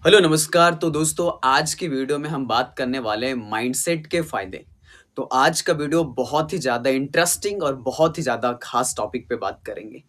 Hello नमस्कार। तो दोस्तों आज की वीडियो में हम बात करने वाले हैं माइंडसेट के फ़ायदे। तो आज का वीडियो बहुत ही ज़्यादा इंटरेस्टिंग और बहुत ही ज़्यादा ख़ास टॉपिक पे बात करेंगे।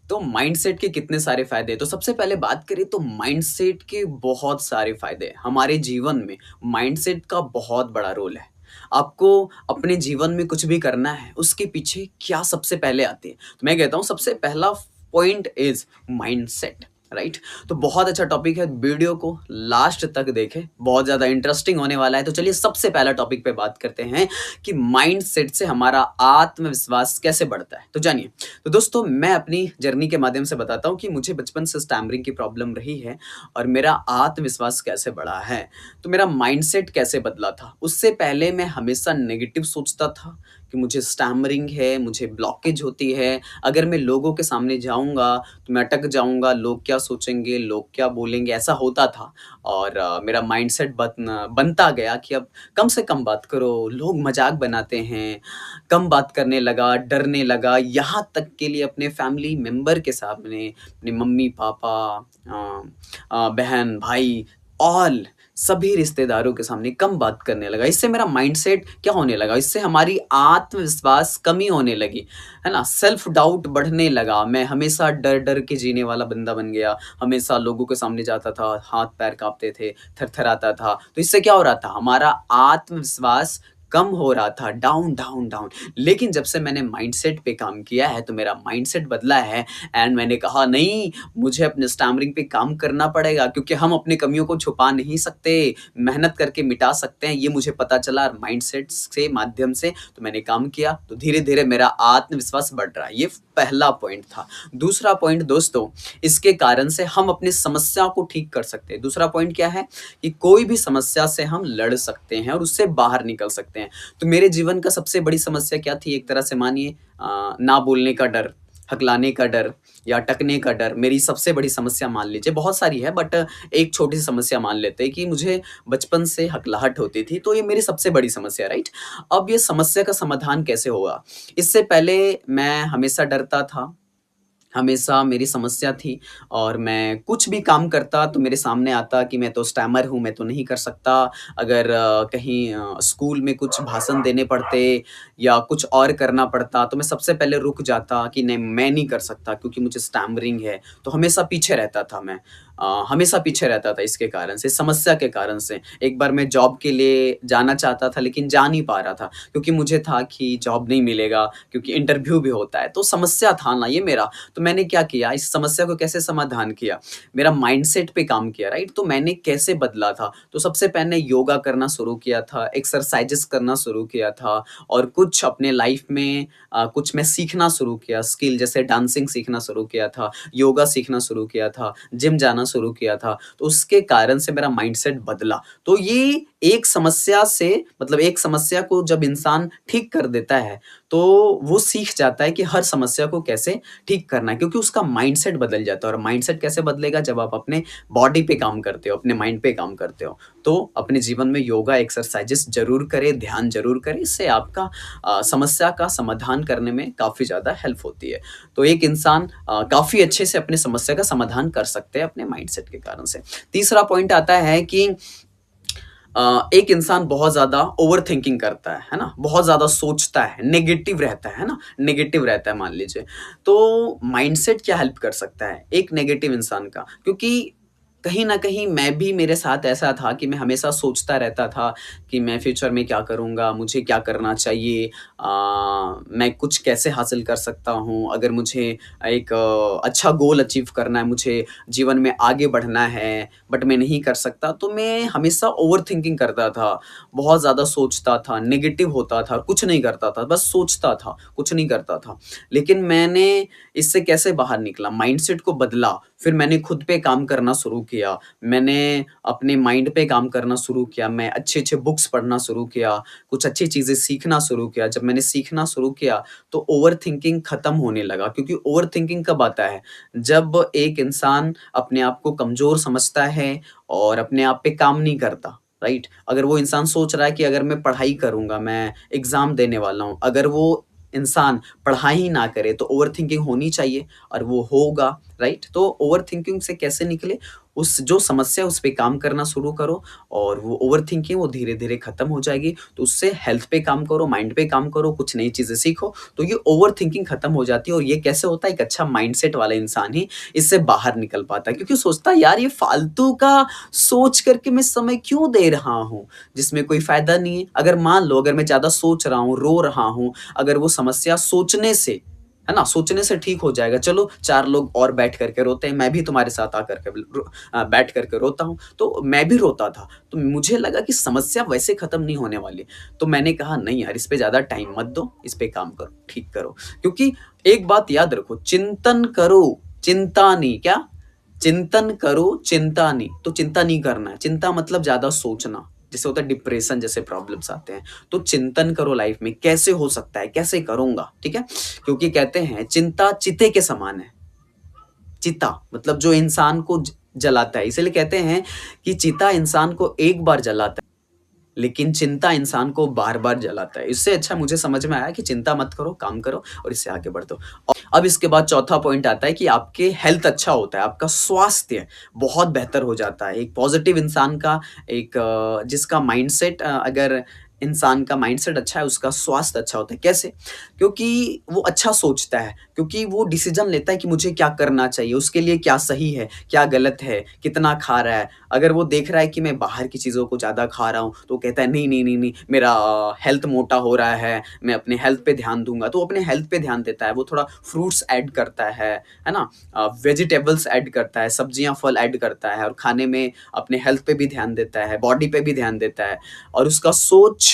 तो माइंडसेट के कितने सारे फ़ायदे हैं, तो सबसे पहले बात करें तो माइंडसेट के बहुत सारे फ़ायदे हैं। हमारे जीवन में माइंडसेट का बहुत बड़ा रोल है। आपको अपने जीवन में कुछ भी करना है, उसके पीछे क्या सबसे पहले आती है? तो मैं कहता हूँ सबसे पहला पॉइंट इज़ माइंडसेट, राइट? तो बहुत अच्छा टॉपिक है, वीडियो को लास्ट तक देखें, बहुत ज़्यादा इंटरेस्टिंग होने वाला है। तो चलिए सबसे पहला टॉपिक पे बात करते हैं कि माइंडसेट से हमारा आत्मविश्वास कैसे बढ़ता है। तो जानिए, तो दोस्तों मैं अपनी जर्नी के माध्यम से बताता हूँ कि मुझे बचपन से स्टैमरिंग की प्रॉब्लम रही है और मेरा आत्मविश्वास कैसे बढ़ा है। तो मेरा माइंडसेट कैसे बदला था? उससे पहले मैं हमेशा नेगेटिव सोचता था कि मुझे स्टैमरिंग है, मुझे ब्लॉकेज होती है, अगर मैं लोगों के सामने जाऊँगा तो मैं अटक जाऊँगा, लोग क्या सोचेंगे, लोग क्या बोलेंगे, ऐसा होता था। और मेरा माइंडसेट बनता गया कि अब कम से कम बात करो, लोग मज़ाक बनाते हैं, कम बात करने लगा, डरने लगा, यहाँ तक के लिए अपने फैमिली मेंबर के सामने, अपने मम्मी-पापा बहन, भाई ऑल सभी रिश्तेदारों के सामने कम बात करने लगा। इससे मेरा माइंडसेट क्या होने लगा, इससे हमारी आत्मविश्वास कमी होने लगी, है ना? सेल्फ डाउट बढ़ने लगा, मैं हमेशा डर-डर के जीने वाला बंदा बन गया, हमेशा लोगों के सामने जाता था, हाथ-पैर काँपते थे, थरथराता था। तो इससे क्या हो रहा था, हमारा आत्मविश्वास कम हो रहा था, डाउन, डाउन, डाउन। लेकिन जब से मैंने माइंडसेट पे काम किया है, तो मेरा माइंडसेट बदला है एंड मैंने कहा नहीं, मुझे अपने स्टैमरिंग पे काम करना पड़ेगा क्योंकि हम अपनी कमियों को छुपा नहीं सकते, मेहनत करके मिटा सकते हैं, ये मुझे पता चला और माइंडसेट से माध्यम से तो मैंने काम किया, तो धीरे-धीरे मेरा आत्मविश्वास बढ़ रहा है। ये पहला पॉइंट था। दूसरा पॉइंट दोस्तों, इसके कारण से हम अपनी समस्या को ठीक कर सकते हैं। दूसरा पॉइंट क्या है कि कोई भी समस्या से हम लड़ सकते हैं और उससे बाहर निकल सकते हैं। तो मेरे जीवन का सबसे बड़ी समस्या क्या थी, एक तरह से मानिए ना बोलने का डर, हकलाने का डर या अटकने का डर, मेरी सबसे बड़ी समस्या मान लीजिए। बहुत सारी है बट एक छोटी-सी समस्या मान लेते हैं कि मुझे बचपन से हकलाहट होती थी, तो ये मेरी सबसे बड़ी समस्या है, राइट? अब ये समस्या का समाधान कैसे होगा? इससे पहले मैं हमेशा डरता था, हमेशा मेरी समस्या थी और मैं कुछ भी काम करता तो मेरे सामने आता कि मैं तो स्टैमर हूँ, मैं तो नहीं कर सकता। अगर कहीं स्कूल में कुछ भाषण देने पड़ते या कुछ और करना पड़ता तो मैं सबसे पहले रुक जाता कि नहीं, मैं नहीं कर सकता क्योंकि मुझे स्टैमरिंग है। तो हमेशा पीछे रहता था मैं। हमेशा पीछे रहता था इसके कारण से, समस्या के कारण से। एक बार मैं जॉब के लिए जाना चाहता था लेकिन जा नहीं पा रहा था क्योंकि मुझे था कि जॉब नहीं मिलेगा क्योंकि इंटरव्यू भी होता है। तो समस्या था ना ये मेरा। तो मैंने क्या किया, इस समस्या को कैसे समाधान किया? मेरा माइंडसेट पे काम किया, राइट? तो मैंने कैसे बदला था? तो सबसे पहले योगा करना शुरू किया था, एक्सरसाइज़ेस करना शुरू किया था और कुछ अपने लाइफ़ में कुछ मैं सीखना शुरू किया, स्किल जैसे डांसिंग सीखना शुरू किया था, योगा सीखना शुरू किया था, जिम जाना शुरू किया था। तो उसके कारण से मेरा माइंडसेट बदला। तो ये एक समस्या से मतलब एक समस्या को जब इंसान ठीक कर देता है, तो वो सीख जाता है कि हर समस्या को कैसे ठीक करना है क्योंकि उसका माइंडसेट बदल जाता है और माइंडसेट कैसे बदलेगा जब आप अपने बॉडी पे काम करते हो, अपने माइंड पे काम करते हो। तो अपने जीवन में योगा एक्सरसाइज़ेस ज़रूर करें, ध्यान ज़रूर करें, इससे आपका समस्या का समाधान करने में काफ़ी ज़्यादा हेल्प होती है। तो एक इंसान काफ़ी अच्छे से अपनी समस्या का समाधान कर सकते हैं अपने माइंडसेट के कारण से। तीसरा पॉइंट आता है कि एक इंसान बहुत ज़्यादा ओवरथिंकिंग करता है ना? बहुत ज़्यादा सोचता है, नेगेटिव रहता है ना? नेगेटिव रहता है मान लीजिए। तो माइंडसेट क्या हेल्प कर सकता है एक नेगेटिव इंसान का? क्योंकि कहीं न कहीं मैं भी मेरे साथ ऐसा था कि मैं हमेशा सोचता रहता था कि मैं फ्यूचर में क्या करूँगा? मुझे क्या करना चाहिए? मैं कुछ कैसे हासिल कर सकता हूँ? अगर मुझे एक अच्छा गोल अचीव करना है, मुझे जीवन में आगे बढ़ना है, बट मैं नहीं कर सकता, तो मैं हमेशा ओवरथिंकिंग करता था, बहुत ज़्यादा सोचता था, नेगेटिव होता था, कुछ नहीं करता था, बस सोचता था, कुछ नहीं करता था। लेकिन मैंने इससे कैसे बाहर निकला, माइंडसेट को बदला, फिर मैंने खुद पे काम करना शुरू किया, मैंने अपने माइंड पे काम करना शुरू किया, मैं अच्छे-अच्छे बुक्स पढ़ना शुरू किया, कुछ अच्छी चीज़ें सीखना शुरू किया। जब मैंने सीखना शुरू किया, तो ओवरथिंकिंग खत्म होने लगा क्योंकि ओवरथिंकिंग कब आता है? जब एक इंसान अपने आप को कमज़ोर समझता है और अपने आप पे काम नहीं करता, राइट? अगर वो इंसान सोच रहा है कि अगर मैं पढ़ाई करूँगा, मैं एग्ज़ाम देने वाला हूँ, अगर वो इंसान पढ़ाई ही ना करे तो ओवरथिंकिंग होनी चाहिए और वो होगा, राइट? तो ओवरथिंकिंग से कैसे निकले? उस जो समस्या है उस पे काम करना शुरू करो और वो ओवरथिंकिंग वो धीरे-धीरे खत्म हो जाएगी। तो उससे हेल्थ पे काम करो, माइंड पे काम करो, कुछ नई चीज़ें सीखो, तो ये ओवरथिंकिंग खत्म हो जाती है और ये कैसे होता है एक अच्छा माइंडसेट वाला इंसान ही इससे बाहर निकल पाता है। क्योंकि सोचता है यार ये फालतू का सोच करके मैं समय क्यों दे रहा हूँ, जिसमें कोई फ़ायदा नहीं है। अगर मान लो अगर मैं ज़्यादा सोच रहा हूँ, रो रहा हूँ, अगर वो समस्या सोचने से, है ना? सोचने से ठीक हो जाएगा। चलो 4 लोग और बैठ कर के रोते हैं, मैं भी तुम्हारे साथ आकर के बैठ कर के रोता हूँ। तो मैं भी रोता था, तो मुझे लगा कि समस्या वैसे खत्म नहीं होने वाली। तो मैंने कहा नहीं यार इस पे ज़्यादा टाइम मत दो, इस पे काम करो, ठीक करो। क्योंकि एक बात याद रखो, चिंतन करो, चिंता नहीं, क्या? चिंतन करो, चिंता नहीं। तो चिंता नहीं करना है, चिंता मतलब ज़्यादा सोचना, जैसे होता है डिप्रेशन जैसे प्रॉब्लम्स आते हैं। तो चिंतन करो लाइफ में, कैसे हो सकता है, कैसे करूँगा, ठीक है? क्योंकि कहते हैं चिंता चिते के समान है। चिता मतलब जो इंसान को जलाता है, इसीलिए कहते हैं कि चिता इंसान को एक बार जलाता है, लेकिन चिंता इंसान को बार-बार जलाता है। इससे अच्छा मुझे समझ में आया कि चिंता मत करो, काम करो और इससे आगे बढ़ दो। अब इसके बाद चौथा पॉइंट आता है कि आपके हेल्थ अच्छा होता है, आपका स्वास्थ्य बहुत बेहतर हो जाता है। एक पॉज़िटिव इंसान का एक जिसका माइंडसेट अगर इंसान का माइंडसेट अच्छा है, उसका स्वास्थ्य अच्छा होता है। कैसे? क्योंकि वो अच्छा सोचता है, क्योंकि वो डिसीज़न लेता है कि मुझे क्या करना चाहिए, उसके लिए क्या सही है, क्या गलत है, कितना खा रहा है। अगर वो देख रहा है कि मैं बाहर की चीज़ों को ज़्यादा खा रहा हूँ, तो वो कहता है नहीं, नहीं, नहीं, नहीं मेरा हेल्थ मोटा हो रहा है, मैं अपने हेल्थ पे ध्यान दूँगा। तो वो अपने हेल्थ पे ध्यान देता है, वो थोड़ा फ्रूट्स ऐड करता है ना? वेजिटेबल्स ऐड करता है, सब्जियाँ, फल ऐड करता है और खाने में अपने हेल्थ पे भी ध्यान देता है, बॉडी पे भी ध्यान देता है और उसका सोच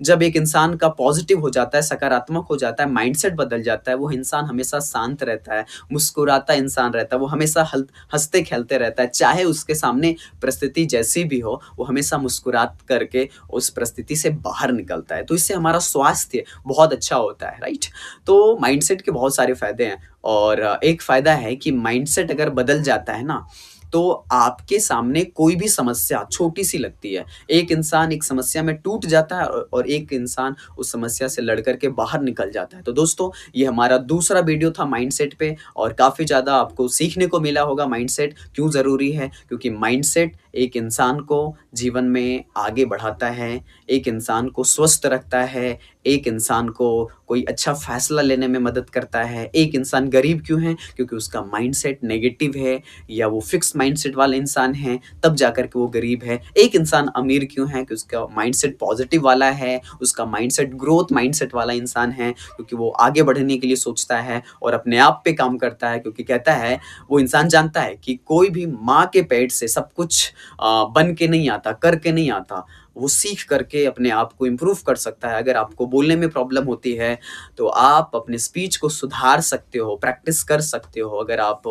जब एक इंसान का पॉज़िटिव हो जाता है, सकारात्मक हो जाता है, माइंडसेट बदल जाता है, वो इंसान हमेशा शांत रहता है, मुस्कुराता इंसान रहता है, वो हमेशा हँसते-खेलते रहता है, चाहे उसके सामने परिस्थिति जैसी भी हो, वो हमेशा मुस्कुरात करके उस परिस्थिति से बाहर निकलता है। तो इससे हमारा स्वास्थ्य बहुत अच्छा होता है, राइट? तो माइंडसेट के बहुत सारे फ़ायदे हैं और एक फ़ायदा है कि माइंडसेट अगर बदल जाता है ना, तो आपके सामने कोई भी समस्या छोटी-सी लगती है। एक इंसान एक समस्या में टूट जाता है और एक इंसान उस समस्या से लड़ कर के बाहर निकल जाता है। तो दोस्तों, ये हमारा दूसरा वीडियो था माइंडसेट पे और काफ़ी ज़्यादा आपको सीखने को मिला होगा माइंडसेट क्यों ज़रूरी है, क्योंकि माइंडसेट एक इंसान को जीवन में आगे बढ़ाता है, एक इंसान को स्वस्थ रखता है, एक इंसान को कोई अच्छा फ़ैसला लेने में मदद करता है। एक इंसान गरीब क्यों है? क्योंकि उसका माइंडसेट नेगेटिव है या वो फ़िक्स माइंडसेट वाला इंसान है, तब जाकर के वो गरीब है। एक इंसान अमीर क्यों है? कि उसका माइंडसेट पॉज़िटिव वाला है, उसका माइंडसेट ग्रोथ माइंडसेट वाला इंसान है, क्योंकि वो आगे बढ़ने के लिए सोचता है और अपने आप पे काम करता है, क्योंकि कहता है वो इंसान जानता है कि कोई भी माँ के पेट से सब कुछ बन के नहीं आता, करके नहीं आता। वो सीख करके अपने आप को इम्प्रूव कर सकता है। अगर आपको बोलने में प्रॉब्लम होती है, तो आप अपने स्पीच को सुधार सकते हो, प्रैक्टिस कर सकते हो। अगर आप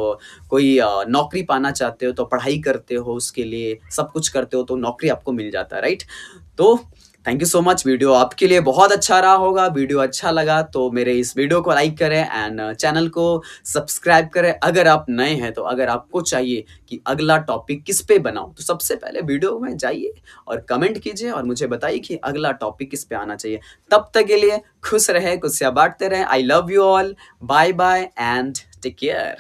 कोई नौकरी पाना चाहते हो, तो पढ़ाई करते हो उसके लिए, सब कुछ करते हो, तो नौकरी आपको मिल जाता है, राइट? तो thank you so much. Video आपके लिए बहुत अच्छा रहा होगा। वीडियो अच्छा लगा तो मेरे इस वीडियो को लाइक करें एंड चैनल को सब्सक्राइब करें अगर आप नए हैं तो। अगर आपको चाहिए कि अगला टॉपिक किस पे बनाऊँ, तो सबसे पहले वीडियो में जाइए और कमेंट कीजिए और मुझे बताइए कि अगला टॉपिक किस पे आना चाहिए। तब तक के लिए खुश रहें, खुशियाँ बाँटते रहें। I love you all. Bye bye and take care.